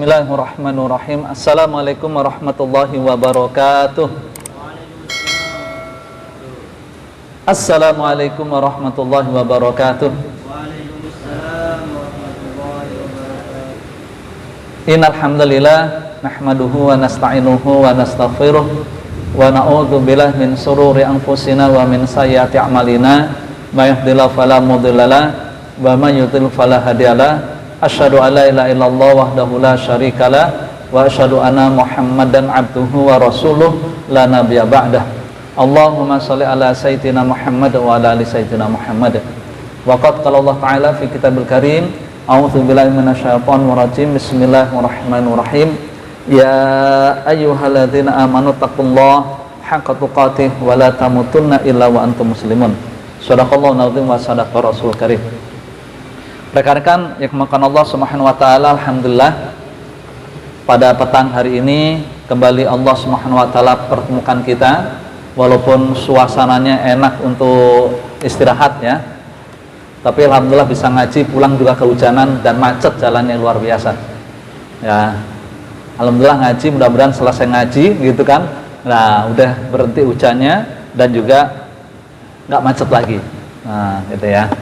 Bismillahirrahmanirrahim. Assalamualaikum warahmatullahi wabarakatuh. Assalamualaikum warahmatullahi wabarakatuh. Waalaikumsalam warahmatullahi wabarakatuh. Innal hamdalillah nahmaduhu wa nasta'inuhu wa nastaghfiruh wa na'udzu billahi min shururi anfusina wa min sayyiati a'malina may yahdihillahu fala mudhillalah wa may yudhlil fala hadiyalah. Asyhadu an la ilaha illallah wahdahu la syarikalah wa asyhadu anna Muhammadan abduhu wa rasuluh la nabiyya ba'dah. Allahumma shalli ala sayyidina Muhammad wa ala ali sayyidina Muhammad. Wa qad qala Allah Ta'ala fi kitabil karim, a'udzu billahi minasyaitonir rajim. Bismillahirrahmanirrahim. Ya ayyuhalladzina amanu taqullaha haqqa tuqatih wa la tamutunna illa wa antum muslimun. Shadaqallahu nazim wa sadaqa rasul karim. Rekan-rekan yang dimuliakan Allah Subhanahu wa taala, alhamdulillah pada petang hari ini kembali Allah Subhanahu wa taala pertemukan kita, walaupun suasananya enak untuk istirahat ya. Tapi alhamdulillah bisa ngaji, pulang juga kehujanan dan macet jalannya luar biasa. Ya. Alhamdulillah ngaji, mudah-mudahan selesai ngaji gitu kan. Nah, udah berhenti hujannya dan juga nggak macet lagi. Nah, gitu ya.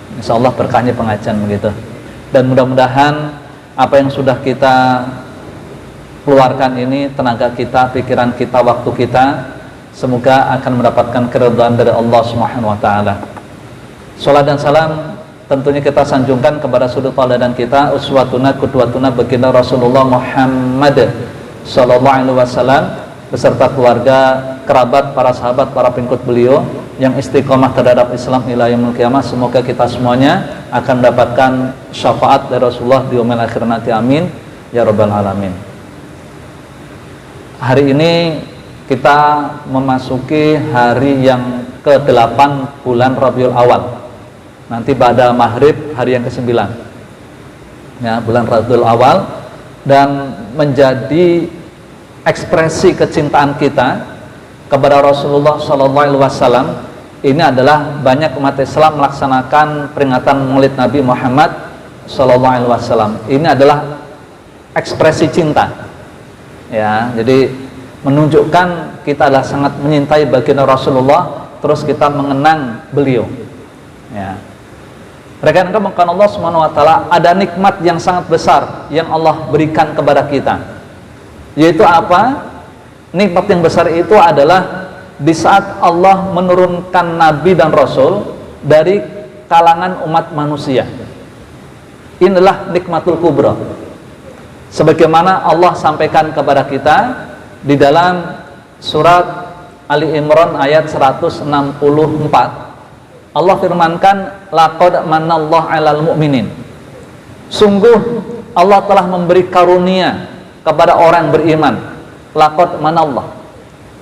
Insya Allah berkahnya pengajian begitu. Dan mudah-mudahan apa yang sudah kita keluarkan ini, tenaga kita, pikiran kita, waktu kita, semoga akan mendapatkan keridhaan dari Allah Subhanahu wa taala. Salat dan salam tentunya kita sanjungkan kepada sudut tauladan kita, uswatuna qudwatuna baginda Rasulullah Muhammad sallallahu alaihi wasallam beserta keluarga, kerabat, para sahabat, para pengikut beliau yang istiqomah terhadap Islam ila yaumil qiyamah. Semoga kita semuanya akan mendapatkan syafaat dari Rasulullah di yaumil akhir nanti, amin ya rabbal alamin. Hari ini kita memasuki hari yang ke-8 bulan Rabiul Awal. Nanti pada maghrib hari yang ke-9 ya, bulan Rabiul Awal, dan menjadi ekspresi kecintaan kita kepada Rasulullah SAW. Ini adalah banyak umat Islam melaksanakan peringatan Maulid Nabi Muhammad SAW. Ini adalah ekspresi cinta ya, jadi menunjukkan kita adalah sangat menyintai baginda Rasulullah, terus kita mengenang beliau ya. Rekan-rekan Allah Subhanahu wa taala, ada nikmat yang sangat besar yang Allah berikan kepada kita, yaitu apa? Nikmat yang besar itu adalah di saat Allah menurunkan Nabi dan Rasul dari kalangan umat manusia. Inilah nikmatul kubra, sebagaimana Allah sampaikan kepada kita di dalam surat Ali Imran ayat 164. Allah firmankan, laqad manallahu 'alal mu'minin. Sungguh Allah telah memberi karunia kepada orang beriman. Laqad manallah,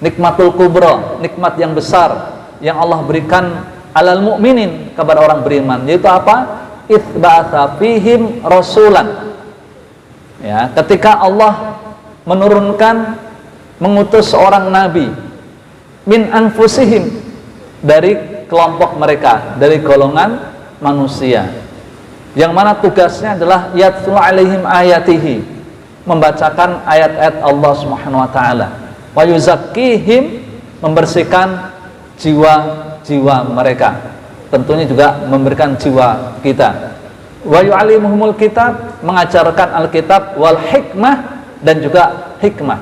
nikmatul kubra, nikmat yang besar yang Allah berikan alal mu'minin kepada orang beriman, yaitu apa? Itsba'atsa fihim rasulan ya, ketika Allah menurunkan, mengutus seorang nabi min anfusihim, dari kelompok mereka, dari golongan manusia, yang mana tugasnya adalah yatlu alaihim ayatihi, membacakan ayat-ayat Allah Subhanahu wa taala, wa yuzakkihim, membersihkan jiwa-jiwa mereka, tentunya juga memberikan jiwa kita, wa yu'allimuhumul kitab, mengajarkan Alkitab, wal hikmah, dan juga hikmah,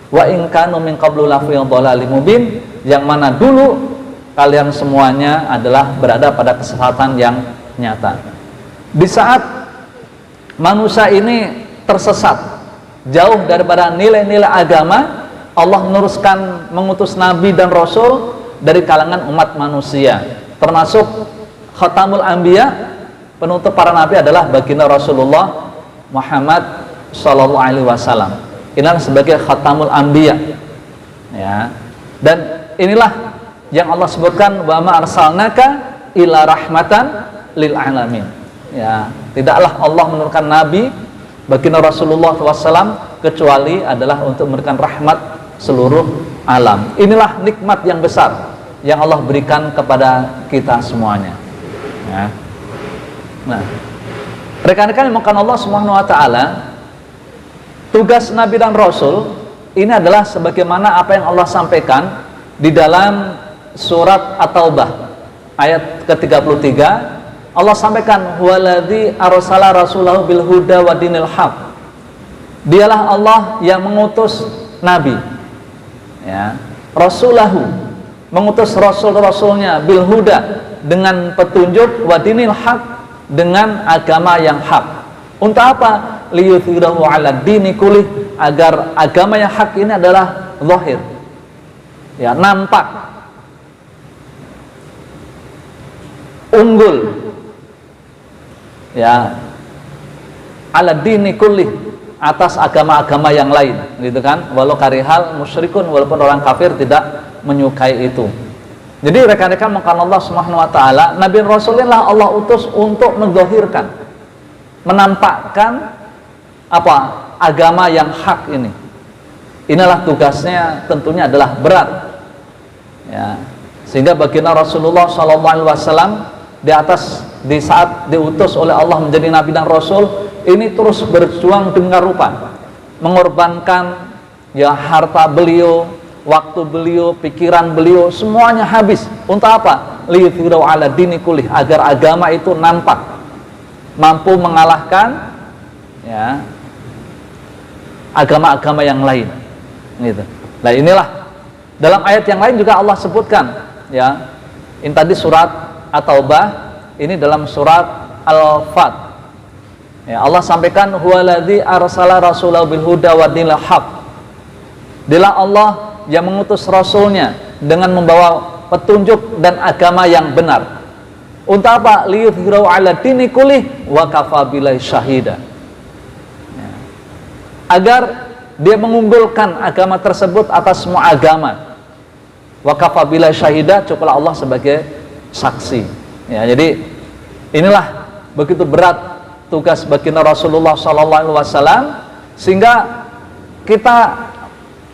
wa in kanu min qablu lafi dhalalim mubin, yang mana dulu kalian semuanya adalah berada pada kesesatan yang nyata. Di saat manusia ini tersesat, jauh daripada nilai-nilai agama, Allah meneruskan mengutus Nabi dan Rasul dari kalangan umat manusia, termasuk Khatamul Anbiya, penutup para Nabi adalah baginda Rasulullah Muhammad Sallallahu Alaihi Wasallam. Inilah sebagai Khatamul Anbiya ya. Dan inilah yang Allah sebutkan, wa ma arsalnaka ila rahmatan lil alamin ya. Tidaklah Allah menurunkan Nabi baginda Rasulullah SAW kecuali adalah untuk memberikan rahmat seluruh alam. Inilah nikmat yang besar yang Allah berikan kepada kita semuanya ya. Nah, rekan-rekan yang dimuliakan Allah Subhanahu wa taala, tugas Nabi dan Rasul ini adalah sebagaimana apa yang Allah sampaikan di dalam surat At-Taubah ayat ke-33. Allah sampaikan, huwaladzi arsala rasulahu bil huda wa dinil haq. Dialah Allah yang mengutus Nabi, ya, rasulahu, mengutus rasul-rasulnya bil huda, dengan petunjuk, wa dinil haq, dengan agama yang hak. Untuk apa? Liyuthirahu ala dini kulih, agar agama yang hak ini adalah zahir, ya, nampak, unggul, ya, ala dini kulih, atas agama-agama yang lain, gitu kan? Walau karihal musyrikun, walaupun orang kafir tidak menyukai itu. Jadi rekan-rekan mengkawan Allah Subhanahu wa taala, Nabi Rasulullah Allah utus untuk menzahirkan, menampakkan apa? Agama yang hak ini. Inilah tugasnya, tentunya adalah berat. Ya. Sehingga baginda Rasulullah SAW di saat diutus oleh Allah menjadi Nabi dan Rasul, ini terus berjuang dengan rupa, mengorbankan ya harta beliau, waktu beliau, pikiran beliau, semuanya habis. Untuk apa? Liyuthirahu ala dini kulih, agar agama itu nampak, mampu mengalahkan ya agama-agama yang lain, gitu. Nah inilah dalam ayat yang lain juga Allah sebutkan, ya, ini tadi surat At-Taubah, ini dalam surat Al-Fat. Ya, Allah sampaikan, huwaladzi arsala rasulahu bil huda wa dinil haq. Dialah Allah yang mengutus rasulnya dengan membawa petunjuk dan agama yang benar. Untuk apa? Liyuthirahu ala dini kulih wa kafa billahi syahida. Ya. Agar dia mengunggulkan agama tersebut atas semua agama. Wa kafa billahi syahida, cukuplah Allah sebagai saksi. Ya, jadi inilah begitu berat tugas baginda Rasulullah SAW, sehingga kita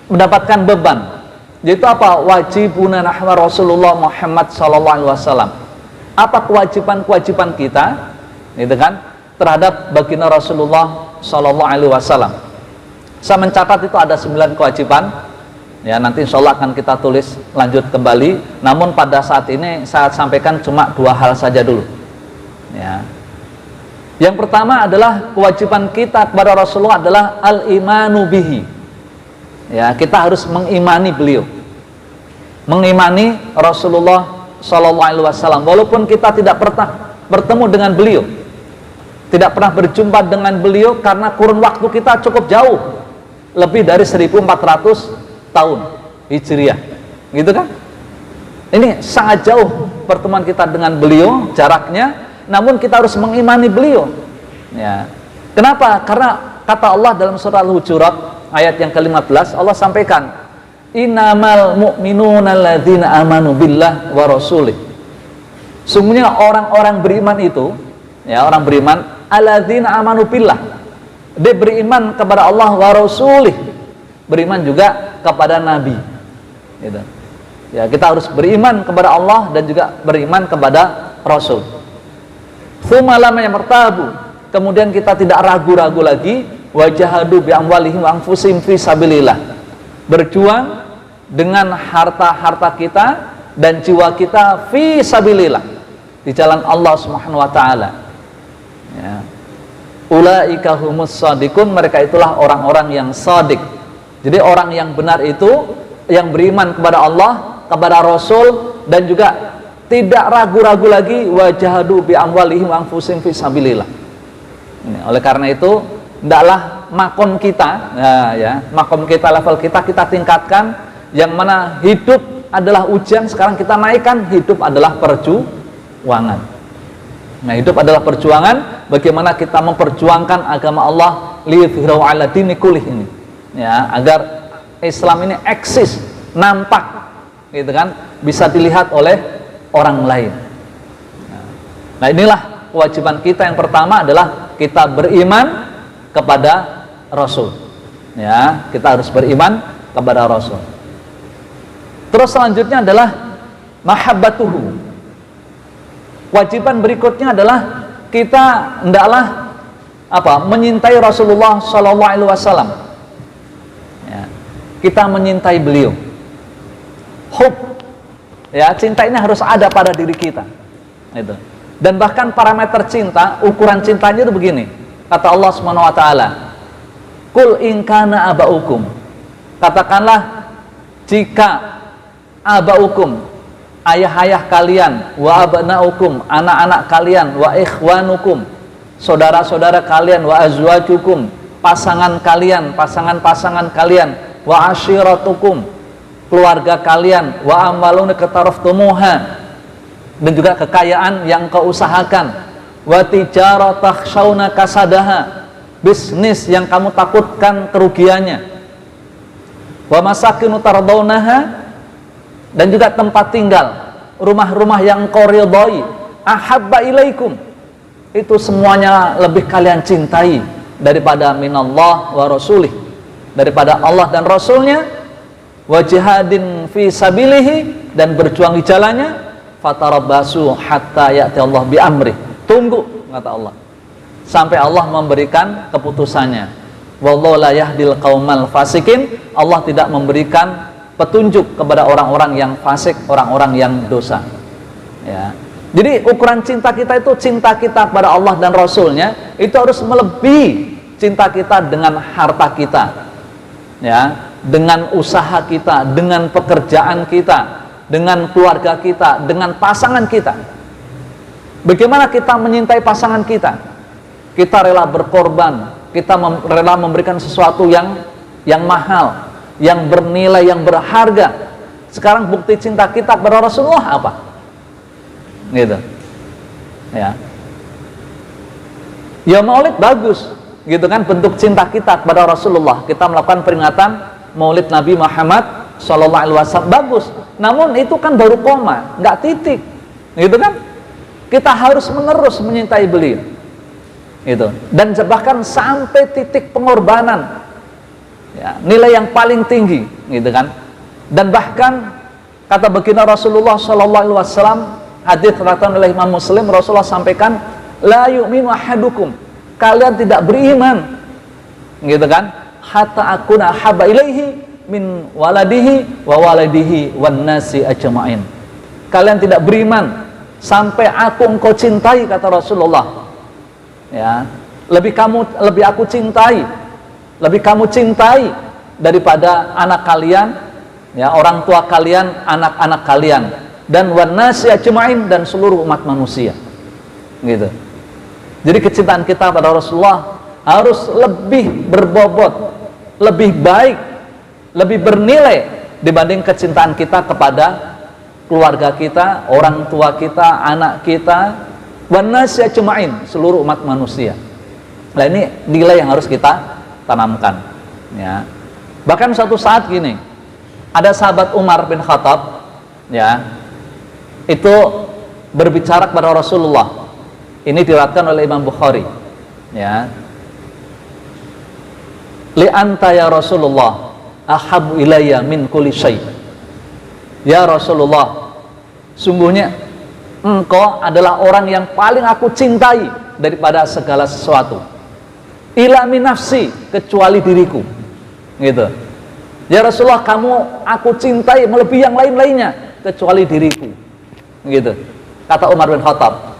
mendapatkan beban, yaitu apa? Wajibuna nahwa Rasulullah Muhammad SAW. Apa kewajiban-kewajiban kita, gitu kan, terhadap baginda Rasulullah SAW? Saya mencatat itu ada 9 kewajiban. Ya, nanti insya Allah akan kita tulis lanjut kembali. Namun pada saat ini saya sampaikan cuma 2 hal saja dulu. Ya. Yang pertama adalah kewajiban kita kepada Rasulullah adalah al-imanu bihi. Ya, kita harus mengimani beliau, mengimani Rasulullah SAW. Walaupun kita tidak pernah bertemu dengan beliau, tidak pernah berjumpa dengan beliau, karena kurun waktu kita cukup jauh, lebih dari 1400 tahun Hijriah, gitu kan? Ini sangat jauh pertemuan kita dengan beliau jaraknya. Namun kita harus mengimani beliau. Ya. Kenapa? Karena kata Allah dalam surah Al-Hujurat ayat yang ke-15, Allah sampaikan, innamal mu'minuna alladzina amanu billah wa rasulih. Sungguhnya orang-orang beriman itu, ya, orang beriman alladzina amanu billah, dia beriman kepada Allah wa rasulih, beriman juga kepada Nabi, gitu. Ya, kita harus beriman kepada Allah dan juga beriman kepada Rasul. Kemudian kita tidak ragu-ragu lagi, wajahadu bi amwalihim wa anfusihim fi sabilillah, berjuang dengan harta-harta kita dan jiwa kita fi sabilillah, di jalan Allah Subhanahu wa taala. Ya. Ulaika humus shadiqun, mereka itulah orang-orang yang shadiq. Jadi orang yang benar itu yang beriman kepada Allah, kepada Rasul, dan juga tidak ragu-ragu lagi, wajahadu bi amwalihim wa anfusihim fi sabilillah. Oleh karena itu, hendaklah makom kita, ya, makom kita, level kita tingkatkan, yang mana hidup adalah ujian, sekarang kita naikkan hidup adalah perjuangan. Nah, hidup adalah perjuangan, bagaimana kita memperjuangkan agama Allah, liyuthirahu ala dini kulih ini, ya, agar Islam ini eksis, nampak, gitu kan, bisa dilihat oleh orang lain. Nah, inilah kewajiban kita. Yang pertama adalah kita beriman kepada Rasul. Ya, kita harus beriman kepada Rasul. Terus selanjutnya adalah mahabbatuhu. Kewajiban berikutnya adalah kita hendaklah apa? Menyintai Rasulullah SAW. kita menyintai beliau. Hub, ya, cinta ini harus ada pada diri kita. Itu. Dan bahkan parameter cinta, ukuran cintanya itu begini. Kata Allah Subhanahu wa taala, "Qul in kana abaukum." Katakanlah, jika abaukum, ayah-ayah kalian, wa abnaukum, anak-anak kalian, wa ikhwanukum, saudara-saudara kalian, wa azwajukum, pasangan-pasangan kalian, wa ashiratukum, keluarga kalian, wa amalun iqtaraftumuha, dan juga kekayaan yang kau usahakan, wa tijarah takhshawna kasadaha, bisnis yang kamu takutkan kerugiannya, wa masakinu tardawnaha, dan juga tempat tinggal, rumah-rumah yang kau ridhai, ahabba ilaikum, itu semuanya lebih kalian cintai daripada minallah wa rasulih, daripada Allah dan Rasulnya, wa jihadin fi sabilihi, dan berjuang di jalannya, fatarabbasu hatta ya'ti Allah bi amri, tunggu, kata Allah, sampai Allah memberikan keputusannya. Wallahu la yahdil qaumal fasikin, Allah tidak memberikan petunjuk kepada orang-orang yang fasik, orang-orang yang dosa. Ya. Jadi ukuran cinta kita itu, cinta kita kepada Allah dan Rasulnya itu harus melebihi cinta kita dengan harta kita, ya, dengan usaha kita, dengan pekerjaan kita, dengan keluarga kita, dengan pasangan kita. Bagaimana kita menyintai pasangan kita? Kita rela berkorban, kita rela memberikan sesuatu yang mahal, yang bernilai, yang berharga. Sekarang bukti cinta kita kepada Rasulullah apa? Gitu. Ya Maulid bagus, gitu kan, bentuk cinta kita kepada Rasulullah. Kita melakukan peringatan Maulid Nabi Muhammad Sallallahu Alaihi Wasallam, bagus. Namun itu kan baru koma, nggak titik, gitu kan? Kita harus menerus menyintai beliau, gitu. Dan bahkan sampai titik pengorbanan, ya, nilai yang paling tinggi, gitu kan? Dan bahkan kata baginda Rasulullah Sallallahu Alaihi Wasallam, hadits riwayatkan oleh Imam Muslim, Rasulullah sampaikan, la yu'minu ahadukum, kalian tidak beriman, gitu kan, hatta akuna habba ilaihi min waladihi wa waladihi wan nasi ajma'in. Kalian tidak beriman sampai engkau cintai, kata Rasulullah. Ya, lebih aku cintai, lebih kamu cintai daripada anak kalian, ya, orang tua kalian, anak-anak kalian, dan wan nasi ajma'in, dan seluruh umat manusia. Gitu. Jadi kecintaan kita pada Rasulullah harus lebih berbobot, lebih baik, lebih bernilai dibanding kecintaan kita kepada keluarga kita, orang tua kita, anak kita, wan nasi ajma'in, seluruh umat manusia. Nah, ini nilai yang harus kita tanamkan, ya. Bahkan suatu saat gini, ada sahabat Umar bin Khattab, ya, itu berbicara kepada Rasulullah. Ini diriwayatkan oleh Imam Bukhari, ya. Li anta ya Rasulullah ahabbu ilayya min kulli syai'. Ya Rasulullah, sungguhnya engkau adalah orang yang paling aku cintai daripada segala sesuatu. Ila min nafsi, kecuali diriku. Gitu. Ya Rasulullah, aku cintai melebihi yang lain-lainnya kecuali diriku. Gitu. Kata Umar bin Khattab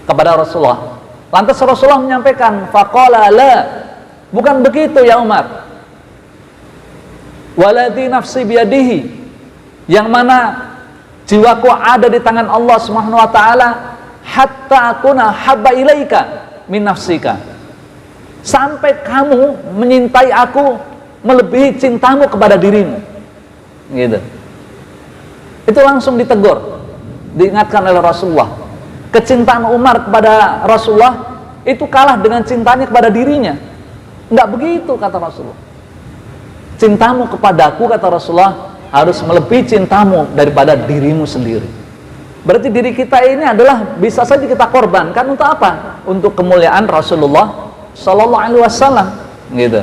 kepada Rasulullah. Lantas Rasulullah menyampaikan, faqala la, bukan begitu ya Umar. Waladhi nafsi biyadihi, yang mana jiwaku ada di tangan Allah Subhanahu wa taala, hatta akuna habba ilaika min nafsika, sampai kamu menyintai aku melebihi cintamu kepada dirimu. Gitu. Itu langsung ditegur, diingatkan oleh Rasulullah. Kecintaan Umar kepada Rasulullah itu kalah dengan cintanya kepada dirinya. Enggak begitu, kata Rasulullah. Cintamu kepadaku, kata Rasulullah, harus melebihi cintamu daripada dirimu sendiri. Berarti diri kita ini adalah bisa saja kita korbankan untuk apa? Untuk kemuliaan Rasulullah Sallallahu Alaihi Wasallam, gitu.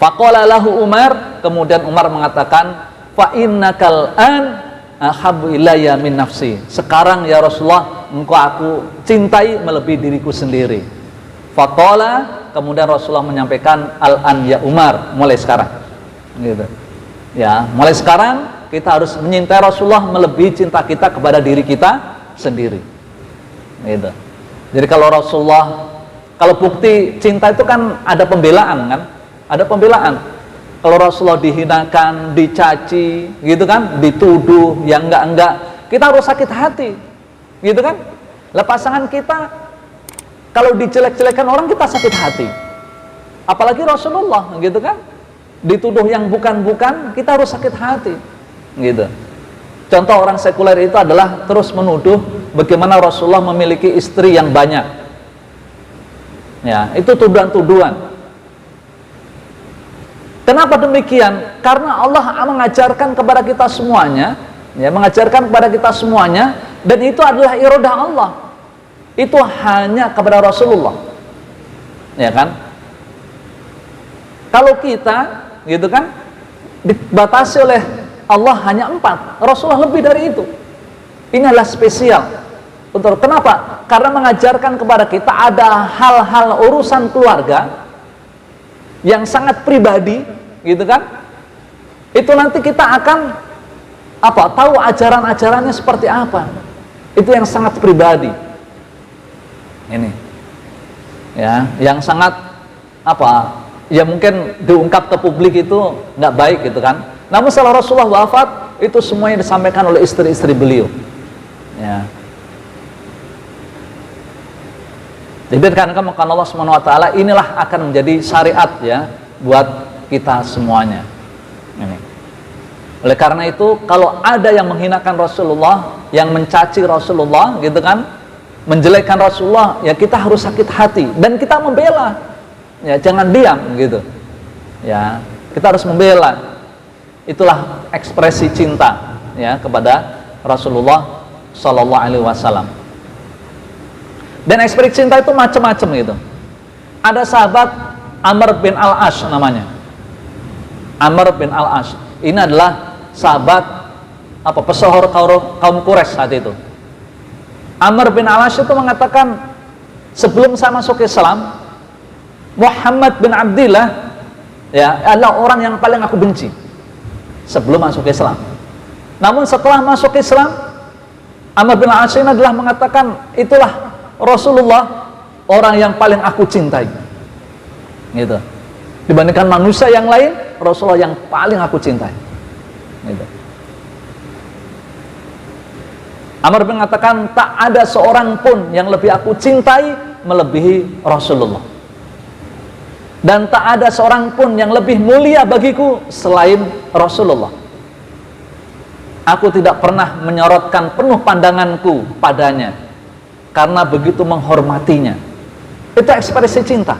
Faqala lahu Umar, kemudian Umar mengatakan, fa innakal an ahabbu ilayya min nafsi. Sekarang ya Rasulullah, engkau aku cintai melebihi diriku sendiri. Faqala, kemudian Rasulullah menyampaikan al-an ya Umar, mulai sekarang. Gitu. Ya, mulai sekarang kita harus menyintai Rasulullah melebihi cinta kita kepada diri kita sendiri. Gitu. Jadi kalau Rasulullah, kalau bukti cinta itu kan ada pembelaan kan? Ada pembelaan. Kalau Rasulullah dihinakan, dicaci, gitu kan? Dituduh yang enggak, kita harus sakit hati. Gitu kan? Lah pasangan kita kalau dijelek-jelekan orang kita sakit hati. Apalagi Rasulullah, gitu kan? Dituduh yang bukan-bukan, kita harus sakit hati. Gitu. Contoh orang sekuler itu adalah terus menuduh bagaimana Rasulullah memiliki istri yang banyak. Ya, itu tuduhan-tuduhan. Kenapa demikian? Karena Allah mengajarkan kepada kita semuanya, ya, mengajarkan kepada kita semuanya, dan itu adalah iradah Allah. Itu hanya kepada Rasulullah. Ya kan? Kalau kita, gitu kan, dibatasi oleh Allah hanya 4, Rasulullah lebih dari itu. Ini adalah spesial. Untuk kenapa? Karena mengajarkan kepada kita ada hal-hal urusan keluarga yang sangat pribadi, gitu kan? Itu nanti kita akan tahu ajaran-ajarannya seperti apa. Itu yang sangat pribadi. Ini. Ya, yang sangat ya mungkin diungkap ke publik itu nggak baik, gitu kan? Namun setelah Rasulullah wafat, itu semuanya disampaikan oleh istri-istri beliau. Ya. Jadi karena Allah Subhanahu wa taala inilah akan menjadi syariat ya buat kita semuanya. Ini. Oleh karena itu, kalau ada yang menghinakan Rasulullah, yang mencaci Rasulullah, gitu kan, menjelekkan Rasulullah, ya kita harus sakit hati dan kita membela. Ya, jangan diam gitu. Ya, kita harus membela. Itulah ekspresi cinta ya kepada Rasulullah Shallallahu Alaihi Wasallam. Dan ekspresi cinta itu macam-macam gitu. Ada sahabat Amr bin Al-As namanya. Amr bin Al-As. Ini adalah sahabat pesohor kaum Quraisy saat itu. Amr bin Al-As itu mengatakan, sebelum saya masuk Islam, Muhammad bin Abdillah ya adalah orang yang paling aku benci sebelum masuk Islam. Namun setelah masuk Islam, Amr bin Al-As adalah mengatakan, itulah Rasulullah orang yang paling aku cintai. Gitu. Dibandingkan manusia yang lain, Rasulullah yang paling aku cintai. Gitu. Amr bin mengatakan, tak ada seorang pun yang lebih aku cintai melebihi Rasulullah. Dan tak ada seorang pun yang lebih mulia bagiku selain Rasulullah. Aku tidak pernah menyorotkan penuh pandanganku padanya karena begitu menghormatinya. Itu ekspresi cinta.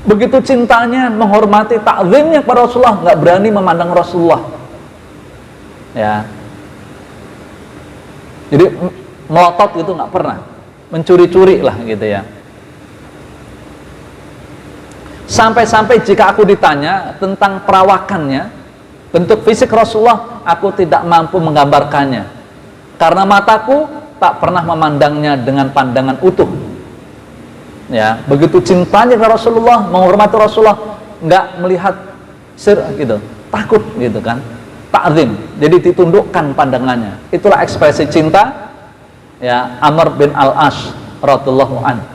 Begitu cintanya, menghormati, takzimnya kepada Rasulullah, nggak berani memandang Rasulullah. Ya. Jadi melotot gitu nggak pernah, mencuri-curi lah gitu ya. Sampai-sampai jika aku ditanya tentang perawakannya, bentuk fisik Rasulullah, aku tidak mampu menggambarkannya karena mataku tak pernah memandangnya dengan pandangan utuh. Ya, begitu cintanya ke Rasulullah, menghormati Rasulullah, nggak melihat gitu, takut gitu kan, ta'zim, jadi ditundukkan pandangannya. Itulah ekspresi cinta ya Amr bin Al-As radhiyallahu anhu.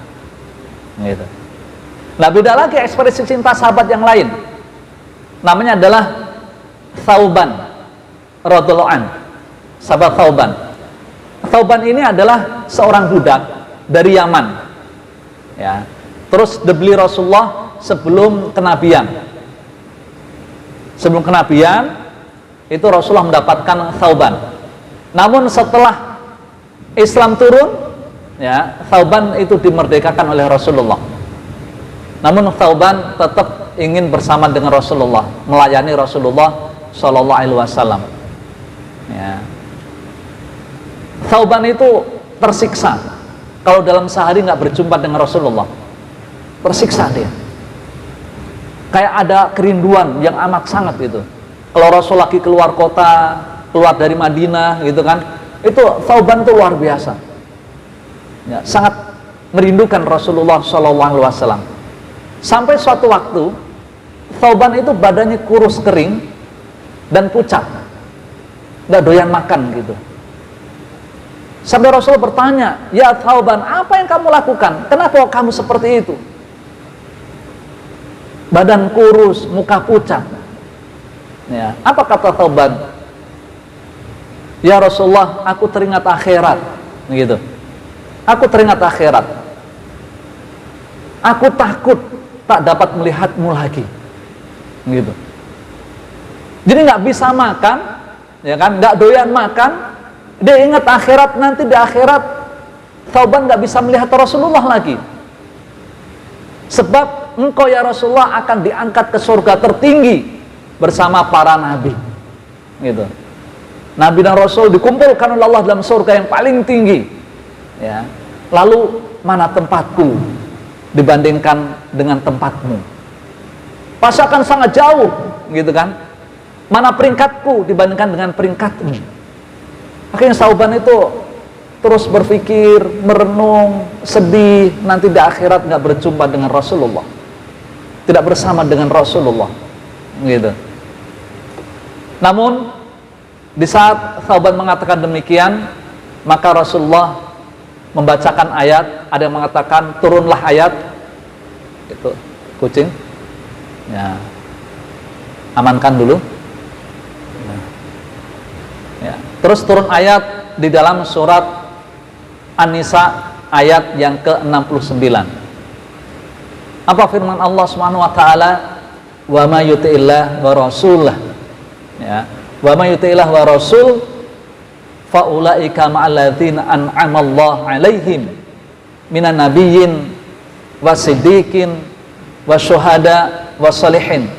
Gitu. Nah, beda lagi ekspresi cinta sahabat yang lain. Namanya adalah Thauban radhiyallahu anhu. Sahabat Thauban. Thauban ini adalah seorang budak dari Yaman. Ya. Terus dibeli Rasulullah sebelum kenabian. Sebelum kenabian itu Rasulullah mendapatkan Thauban. Namun setelah Islam turun, ya, Thauban itu dimerdekakan oleh Rasulullah. Namun Thauban tetap ingin bersama dengan Rasulullah, melayani Rasulullah Shallallahu Alaihi Wasallam. Ya. Thauban itu tersiksa kalau dalam sehari nggak berjumpa dengan Rasulullah. Tersiksa dia. Kayak ada kerinduan yang amat sangat gitu. Kalau Rasul lagi keluar kota, keluar dari Madinah gitu kan, itu Thauban itu luar biasa. Ya, sangat merindukan Rasulullah Shallallahu Alaihi Wasallam. Sampai suatu waktu Thauban itu badannya kurus kering dan pucat, nggak doyan makan gitu. Sampai Rasul bertanya, "Ya Thauban, apa yang kamu lakukan? Kenapa kamu seperti itu? Badan kurus, muka pucat." Ya, apa kata Thauban? "Ya Rasulullah, aku teringat akhirat." Gitu. Aku teringat akhirat. Aku takut tak dapat melihatmu lagi. Gitu. Jadi nggak bisa makan, ya kan? Nggak doyan makan. Dia ingat akhirat, nanti di akhirat Thauban nggak bisa melihat Rasulullah lagi. Sebab engkau ya Rasulullah akan diangkat ke surga tertinggi bersama para nabi. Gitu. Nabi dan Rasul dikumpulkan oleh Allah dalam surga yang paling tinggi. Ya. Lalu mana tempatku dibandingkan dengan tempatmu? Pasti akan sangat jauh, gitu kan? Mana peringkatku dibandingkan dengan peringkatmu? Akhirnya Thauban itu terus berpikir, merenung, sedih, nanti di akhirat nggak berjumpa dengan Rasulullah, tidak bersama dengan Rasulullah, gitu. Namun di saat Thauban mengatakan demikian, maka Rasulullah membacakan ayat. Ada yang mengatakan turunlah ayat, itu kucing, ya, amankan dulu. Ya. Terus turun ayat di dalam surat An-Nisa ayat yang ke-69. Apa firman Allah Subhanahu wa taala? Wa may yuti'illah wa rasulah. Ya. Wa may yuti'illah wa rasul fa ulaika ma'al ladzina an'ama Allah 'alaihim minan nabiyyin wasiddiqin wasyuhada wassalihin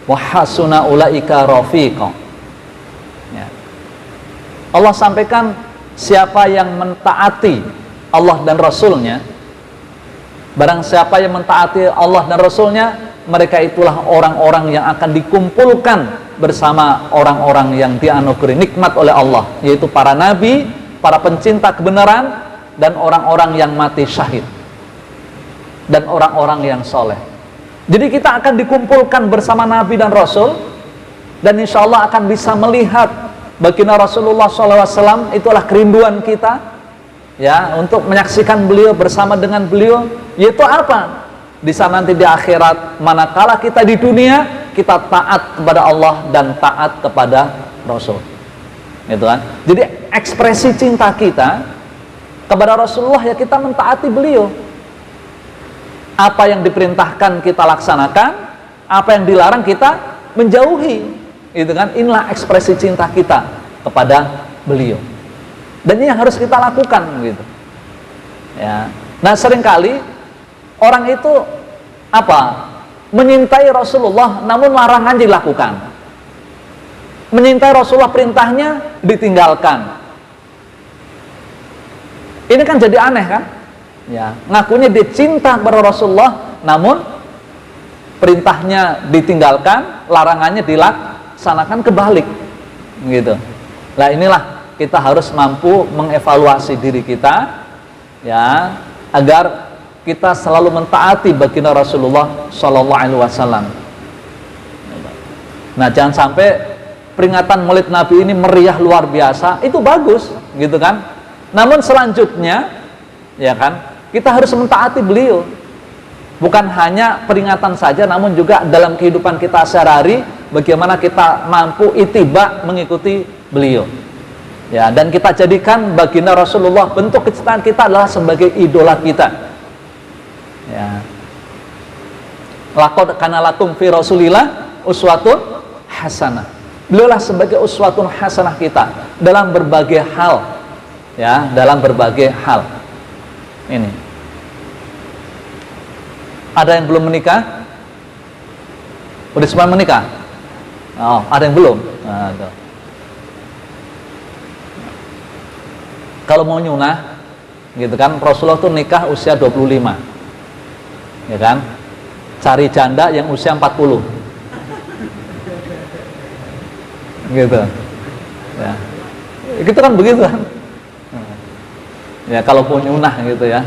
wa hasuna ulaika rafiqa. Ya. Allah sampaikan siapa yang mentaati Allah dan Rasulnya, barang siapa yang mentaati Allah dan Rasulnya, mereka itulah orang-orang yang akan dikumpulkan bersama orang-orang yang dianugerahi nikmat oleh Allah, yaitu para nabi, para pencinta kebenaran, dan orang-orang yang mati syahid, dan orang-orang yang soleh. Jadi kita akan dikumpulkan bersama nabi dan rasul, dan insya Allah akan bisa melihat baginda Rasulullah SAW. Itulah kerinduan kita, ya, untuk menyaksikan beliau, bersama dengan beliau. Yaitu apa? Di sana nanti di akhirat, manakala kita di dunia kita taat kepada Allah dan taat kepada Rasul, gitu kan? Jadi ekspresi cinta kita kepada Rasulullah ya kita mentaati beliau. Apa yang diperintahkan kita laksanakan, apa yang dilarang kita menjauhi, gitu kan? Inilah ekspresi cinta kita kepada beliau. Dan ini yang harus kita lakukan, gitu. Ya. Nah, seringkali orang itu apa? Menyintai Rasulullah namun larangan dilakukan. Menyintai Rasulullah, perintahnya ditinggalkan. Ini kan jadi aneh kan? Ya, ngakunya dia cinta kepada Rasulullah namun perintahnya ditinggalkan, larangannya dilaksanakan, kebalik. Gitu. Nah, inilah kita harus mampu mengevaluasi diri kita, ya, agar kita selalu mentaati baginda Rasulullah Sallallahu Alaihi Wasallam. Nah, jangan sampai peringatan Maulid Nabi ini meriah luar biasa, itu bagus, gitu kan? Namun selanjutnya, ya kan, kita harus mentaati beliau. Bukan hanya peringatan saja, namun juga dalam kehidupan kita sehari-hari, bagaimana kita mampu ittiba mengikuti beliau. Ya, dan kita jadikan baginda Rasulullah, bentuk kecintaan kita adalah sebagai idola kita. Ya. Laqad kana lakum fi Rasulillah uswatun hasanah. Beliaulah sebagai uswatun hasanah kita dalam berbagai hal. Ya, dalam berbagai hal. Ini. Ada yang belum menikah? Udah semua menikah? Oh, ada yang belum? Nah, tuh. Kalau mau nyunah, gitu kan, Rasulullah tuh nikah usia 25. Ya kan? Cari janda yang usia 40. Gitu. Ya. Gitu kan, begitu kan? Ya, kalau mau nyunah gitu ya.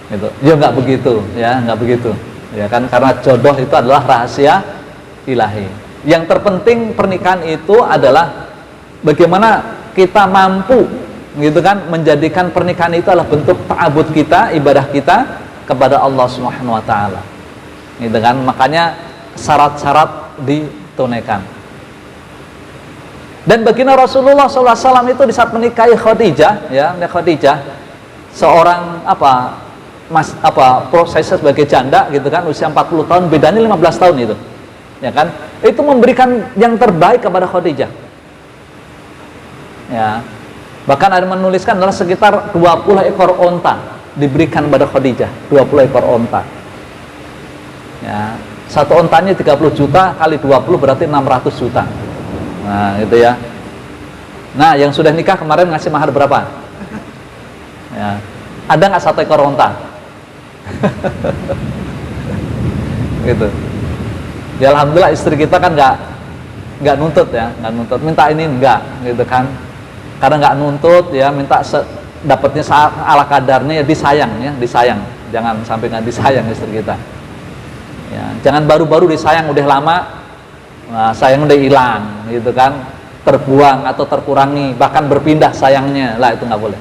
Gitu. Ya nggak begitu, ya, nggak begitu. Ya kan, karena jodoh itu adalah rahasia ilahi. Yang terpenting pernikahan itu adalah bagaimana kita mampu gitu kan menjadikan pernikahan itu adalah bentuk ta'abud kita, ibadah kita kepada Allah Subhanahu wa taala. Gitu kan? Makanya syarat-syarat ditunaikan. Dan baginda Rasulullah SAW itu di saat menikahi Khadijah, ya, Khadijah seorang prosesnya sebagai janda gitu kan, usia 40 tahun, bedanya 15 tahun itu. Ya kan? Itu memberikan yang terbaik kepada Khadijah. Ya. Bahkan ada menuliskan adalah sekitar 20 ekor onta diberikan kepada Khadijah, 20 ekor onta. Ya, satu ontanya 30 juta kali 20 berarti 600 juta. Nah, gitu ya. Nah, yang sudah nikah kemarin ngasih mahar berapa? Ya. Ada nggak satu ekor onta? Gitu. Ya alhamdulillah istri kita kan nggak nuntut ya, nggak nuntut. Minta ini enggak, gitu kan. Karena nggak nuntut ya, minta dapatnya ala kadarnya ya, disayang. Jangan sampai nggak disayang istri kita. Ya, jangan baru-baru disayang udah lama, nah, sayang udah hilang, gitu kan, terbuang atau terkurangi, bahkan berpindah sayangnya, lah itu nggak boleh.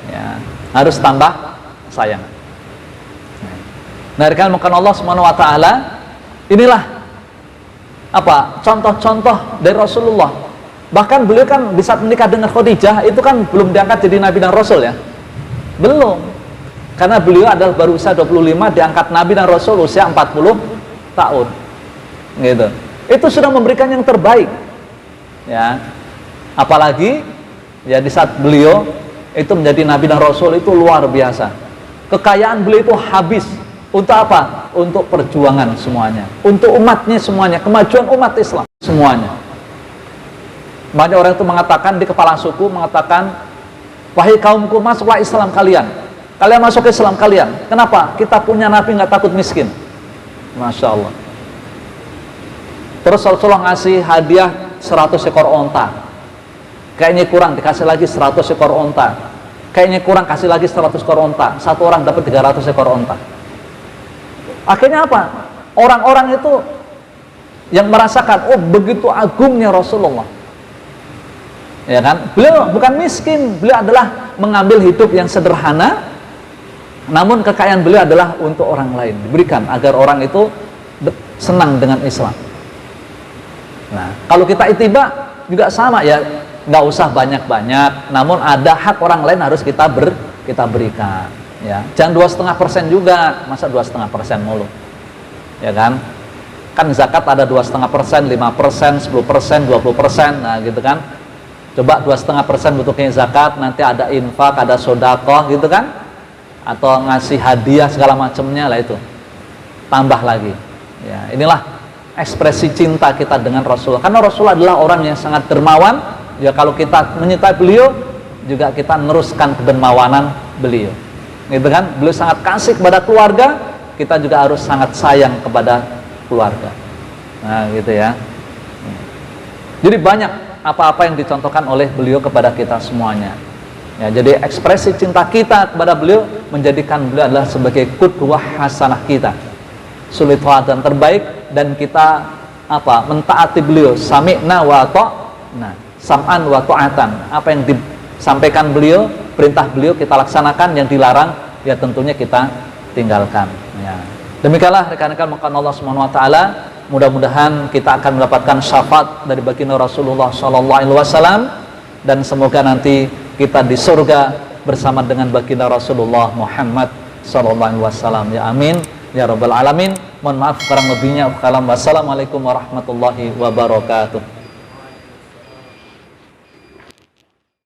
Ya, harus tambah sayang. Nah, dari kan Allah Subhanahu wa taala, inilah contoh-contoh dari Rasulullah. Bahkan beliau kan di saat menikah dengan Khadijah itu kan belum diangkat jadi Nabi dan Rasul ya, belum. Karena beliau adalah baru usia 25, diangkat Nabi dan Rasul usia 40 tahun. Gitu. Itu sudah memberikan yang terbaik. Ya. Apalagi ya di saat beliau itu menjadi Nabi dan Rasul itu luar biasa. Kekayaan beliau itu habis untuk apa? Untuk perjuangan semuanya, untuk umatnya semuanya, kemajuan umat Islam semuanya. Banyak orang itu mengatakan, di kepala suku mengatakan, wahai kaumku, masuklah Islam kalian. Kalian masuk ke Islam kalian. Kenapa? Kita punya Nabi nggak takut miskin. Masya Allah. Terus Rasulullah ngasih hadiah 100 ekor onta. Kayaknya kurang, dikasih lagi 100 ekor onta. Kayaknya kurang, kasih lagi 100 ekor onta. Satu orang dapat 300 ekor onta. Akhirnya apa? Orang-orang itu yang merasakan, oh begitu agungnya Rasulullah. Ya kan? Beliau bukan miskin, beliau adalah mengambil hidup yang sederhana. Namun kekayaan beliau adalah untuk orang lain, diberikan agar orang itu senang dengan Islam. Nah, kalau kita itiba juga sama ya, nggak usah banyak-banyak, namun ada hak orang lain harus kita berikan. Ya, jangan 2,5% juga, masa 2,5% mulu, ya kan? Kan zakat ada 2,5%, 5%, 10%, 20%, nah gitu kan? Coba 2,5% bentuknya zakat, nanti ada infak, ada sodakoh, gitu kan? Atau ngasih hadiah segala macamnya lah itu, tambah lagi. Ya, inilah ekspresi cinta kita dengan Rasulullah. Karena Rasulullah adalah orang yang sangat dermawan. Ya kalau kita menyintai beliau, juga kita meneruskan kedermawanan beliau. Gitu kan? Beliau sangat kasih kepada keluarga, kita juga harus sangat sayang kepada keluarga. Nah, gitu ya. Jadi banyak apa-apa yang dicontohkan oleh beliau kepada kita semuanya. Ya, jadi ekspresi cinta kita kepada beliau menjadikan beliau adalah sebagai qudwah hasanah kita, sulul dan terbaik, dan kita mentaati beliau, sami'na wa ta'na, sam'an wa ta'atan. Apa yang disampaikan beliau, perintah beliau kita laksanakan, yang dilarang ya tentunya kita tinggalkan. Ya. Demikianlah rekan-rekan maka Allah Subhanahu wa taala, mudah-mudahan kita akan mendapatkan syafaat dari baginda Rasulullah sallallahu alaihi wasallam, dan semoga nanti kita di surga bersama dengan baginda Rasulullah Muhammad sallallahu alaihi wasallam. Ya amin ya rabbal alamin. Mohon maaf kurang lebihnya. Wassalamualaikum warahmatullahi wabarakatuh.